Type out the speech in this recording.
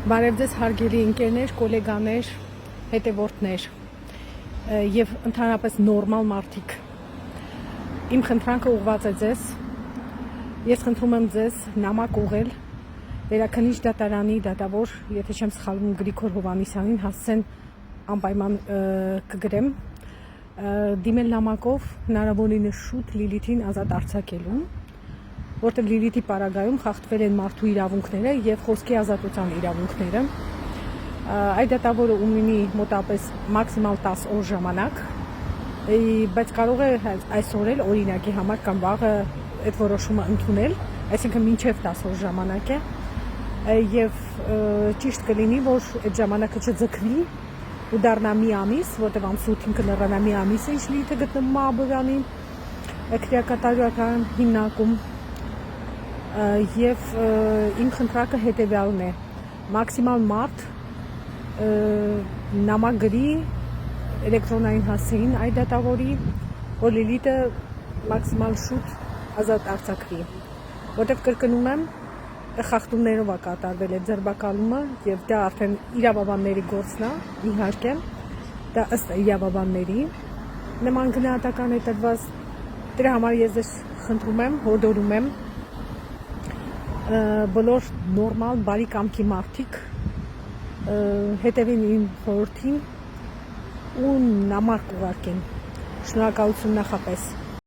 Բարև ձեզ հարգելի ընկերներ, գոլեգաներ, հետևորդներ եւ ընդհանրապես նորմալ մարդիկ։ Իմ խնդրանքը ուղղված է ձեզ։ Ես խնդրում եմ ձեզ նամակ ուղղել Վերաքննիչ դատարանի դատավոր, եթե չեմ սխալվում, Գրիգոր Հովհաննիսյանին, հասցեն անպայման կգրեմ, դիմել նամակով հնարավորինս շուտ Լիլիթին ազատ արձակելու, որտեղ Լիլիթի պարագայում խախտվել են մարդու իրավունքները եւ խոսքի ազատության իրավունքները։ Այդ դատավորը ունի մոտավորապես մաքսիմալ 10 օր ժամանակ, բայց կարող է այսօր էլ օրինակի համար կամ վաղը այդ որոշումը ընդունել, այսինքն մինչև 10 օր ժամանակ է, եւ ճիշտ կլինի, որ այդ ժամանակը չձգվի ու դառնա մի ամիս, որտեղ ամսութին կլռանա մի ամիս է, ինչ Լիլիթը գտնվում է Աբովյանի քրեակատարական հիմնարկում։ Եվ իմ խնդրակը հետևյալն է, մաքսիմալ մարտ նամակ գրի էլեկտրոնային հասցեին այդ դատավորի, որ Լիլիթը մաքսիմալ շուտ ազատ արձակվի, որտեղ կրկնում եմ, խախտումներով է կատարվել այդ ձերբակալումը եւ դա արդեն իրավաբանների գործն է, իհարկե, դա ըստ իրավաբանների նման գնահատական է տրված, դրա համար ես ձեզ խնդրում եմ, հորդորում եմ բոլոր նորմալ բարի կամքի մարդիկ հետևին իմ խորհրդին ու նամակ ուղարկեն։ Շնորհակալություն նախապես։